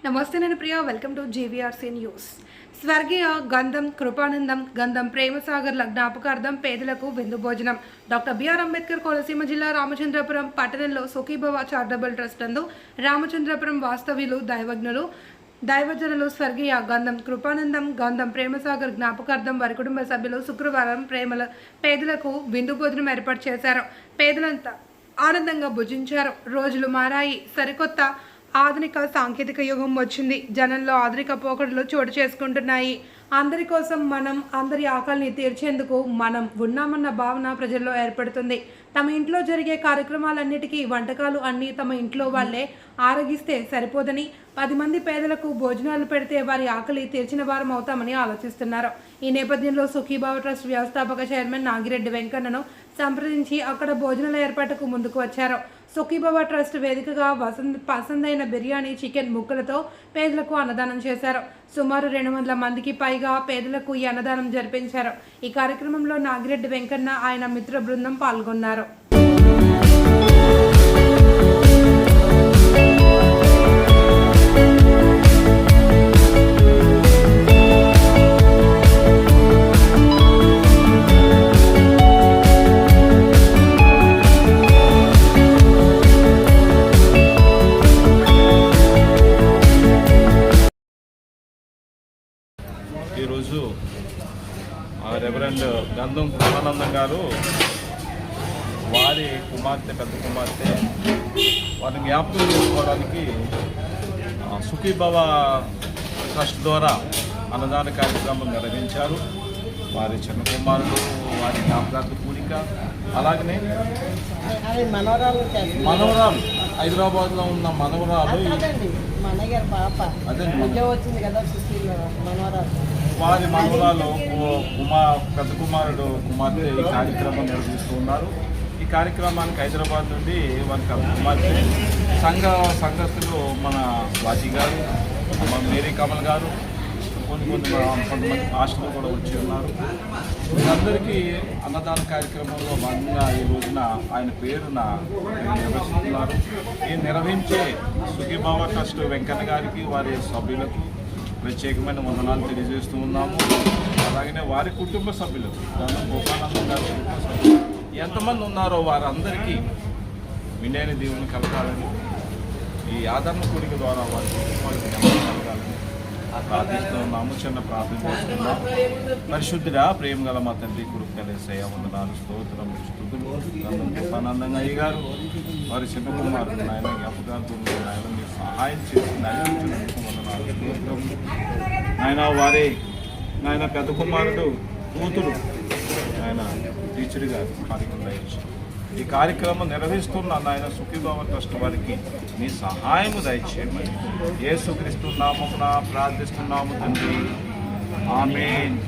నమస్తే నేను Priya welcome to GVRC news. స్వర్గీయ గంధం కృపానందం గంధం ప్రేమసాగర్ల జ్ఞాపకార్థం పేదలకు విందు భోజనం. డాక్టర్ బిఆర్ అంబేద్కర్ కోనసీమ జిల్లా రామచంద్రపురం పట్టణంలో సుఖీభవ చారిటబుల్ ట్రస్ట్ నందు రామచంద్రపురం వాస్తవ్యులు దైవజనులు స్వర్గీయ గంధం కృపానందం గంధం ప్రేమసాగర్ జ్ఞాపకార్థం వారి కుటుంబ సభ్యులు శుక్రవారం పేదలకు విందు భోజనం ఏర్పాటు చేశారు. పేదలంతా ఆనందంగా భుజించారు. రోజులు మారాయి, సరికొత్త ఆధునిక సాంకేతిక యుగం వచ్చింది. జనంలో ఆధునిక పోకడలు చోటు చేసుకుంటున్నాయి. అందరి కోసం మనం, అందరి ఆకలిని తీర్చేందుకు మనం ఉన్నామన్న భావన ప్రజల్లో ఏర్పడుతుంది. తమ ఇంట్లో జరిగే కార్యక్రమాలన్నిటికీ వంటకాలు అన్నీ తమ ఇంట్లో వాళ్ళే ఆరగిస్తే సరిపోదని 10 మంది పేదలకు భోజనాలు పెడితే వారి ఆకలి తీర్చిన వారం అవుతామని ఆలోచిస్తున్నారు. ఈ నేపథ్యంలో సుఖీభావ ట్రస్ట్ వ్యవస్థాపక చైర్మన్ నాగిరెడ్డి వెంకన్నను సంప్రదించి అక్కడ భోజనాల ఏర్పాటుకు ముందుకు వచ్చారు. సుఖీభవ ట్రస్ట్ వేదికగా పసందైన బిర్యానీ, చికెన్ ముక్కలతో పేదలకు అన్నదానం చేశారు. సుమారు 200 మందికి పైగా పేదలకు ఈ అన్నదానం జరిపించారు. ఈ కార్యక్రమంలో నాగిరెడ్డి వెంకన్న, ఆయన మిత్ర బృందం పాల్గొన్నారు. ఈరోజు రెవరెండ్ గంధం కృపానందం గారు వారి పెద్ద కుమార్తె వారిని జ్ఞాపకం చేసుకోవడానికి సుఖీభవ ట్రస్ట్ ద్వారా అన్నదాన కార్యక్రమం నిర్వహించారు. వారి చిన్న కుమారుడు, వారి జ్ఞాపకార్థ కూడిక, అలాగనే మనవరాలు హైదరాబాద్లో ఉన్న మనవరాలు వారి మనవరాలు పెద్ద కుమారుడు కుమార్తె ఈ కార్యక్రమం నిర్వహిస్తూ ఉన్నారు. ఈ కార్యక్రమానికి హైదరాబాద్ నుండి వారి కుమార్తె సంఘస్థులు మన వాజీ గారు, మేరీ కమల్ గారు, కొంతమంది హాస్టల్ కూడా వచ్చి ఉన్నారు. వీరందరికీ అన్నదాన కార్యక్రమంలో భాగంగా ఈ రోజున ఆయన పేరున నిర్వహిస్తున్నారు. ఈ నిర్వహించే సుఖీభావ ట్రస్ట్ వెంకన్న గారికి, వారి సభ్యులకు ప్రత్యేకమైన వందనాలు తెలియజేస్తూ ఉన్నాము. అలాగనే వారి కుటుంబ సభ్యులు గంధం గోపానందం గారి కుటుంబ సభ్యులు ఎంతమంది ఉన్నారో వారందరికీ వినయన దేవుని కలగాలని, ఈ ఆదరణ కూడిక ద్వారా వారి కుటుంబాలకు కలగాలని ప్రార్థిస్తూ ఉన్నాము. చిన్న ప్రార్థన చేస్తున్నాం. పరిశుద్ధిగా ప్రేమ గల మా తండ్రి కురుకలేసయ్య వందనాలు, స్తోత్రం, స్తుతులు. గంధం కృపానందంగా అయ్య గారు వారి చిన్న కుమారుడు నాయన జ్ఞాపకార్థం నాయన మీరు సహాయం చేసి నడిపించినందుకు వందనాలు, స్తోత్రం. నాయన పెద్ద కుమారుడు కూతురు ఆయన టీచర్ గారు కార్యక్రమం ఈ కార్యక్రమం నిర్వహిస్తున్న నాయన సుఖీభావ ట్రస్ట్ వారికి మీ సహాయము దయచేయమని యేసుక్రీస్తు నామమున ప్రార్థిస్తున్నాము తండ్రి, ఆమేన్.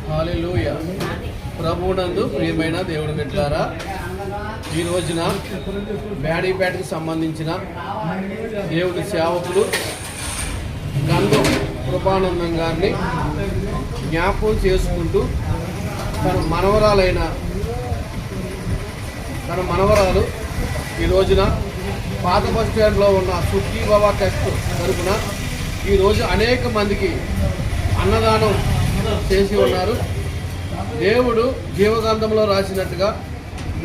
హల్లెలూయా. ప్రభువునందు ప్రియమైన దేవుని బిడ్డలారా, ఈ రోజున బ్యాడీపేటకు సంబంధించిన దేవుని సేవకులు గంధం కృపానందం గారిని జ్ఞాపకం చేసుకుంటూ తన మనవరాలు ఈ రోజున పాత బస్ స్టాండ్లో ఉన్న సుఖీ బాబా ట్రస్ట్ తరపున ఈరోజు అనేక మందికి అన్నదానం చేసి ఉన్నారు. దేవుడు జీవగ్రంథంలో రాసినట్టుగా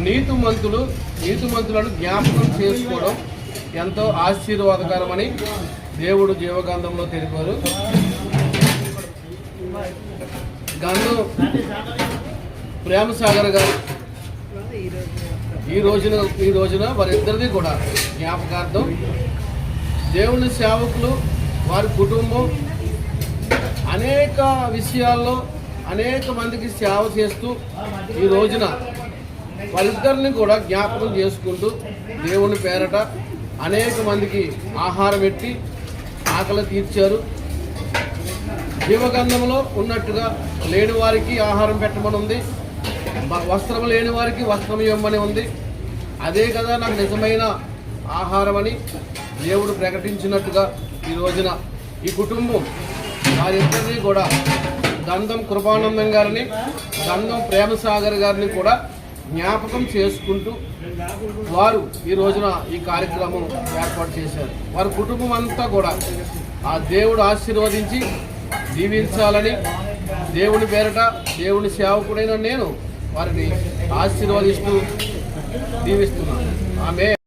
నీతిమంతులను జ్ఞాపకం చేసుకోవడం ఎంతో ఆశీర్వాదకరమని దేవుడు జీవగ్రంథంలో తెలిపారు. గంధం ప్రేమసాగర్ గారు ఈ రోజున వారిద్దరిది కూడా జ్ఞాపకార్థం దేవుని సేవకులు వారి కుటుంబం అనేక విషయాల్లో అనేక మందికి సేవ చేస్తూ ఈ రోజున వారిద్దరిని కూడా జ్ఞాపకం చేసుకుంటూ దేవుని పేరట అనేక మందికి ఆహారం పెట్టి ఆకలి తీర్చారు. జీవగంధంలో ఉన్నట్టుగా లేని వారికి ఆహారం పెట్టమని ఉంది, వస్త్రం లేని వారికి వస్త్రం ఇవ్వమని ఉంది. అదే కదా నాకు నిజమైన ఆహారం అని దేవుడు ప్రకటించినట్టుగా ఈ రోజున ఈ కుటుంబం వారిద్దరినీ కూడా గంధం కృపానందం గారిని, గంధం ప్రేమసాగర్ గారిని కూడా జ్ఞాపకం చేసుకుంటూ వారు ఈ రోజున ఈ కార్యక్రమం ఏర్పాటు చేశారు. వారి కుటుంబం అంతా కూడా ఆ దేవుడు ఆశీర్వదించి దీవించాలని దేవుని పేరట దేవుని సేవకుడైన నేను వారిని ఆశీర్వదిస్తూ దీవిస్తున్నాను. ఆమె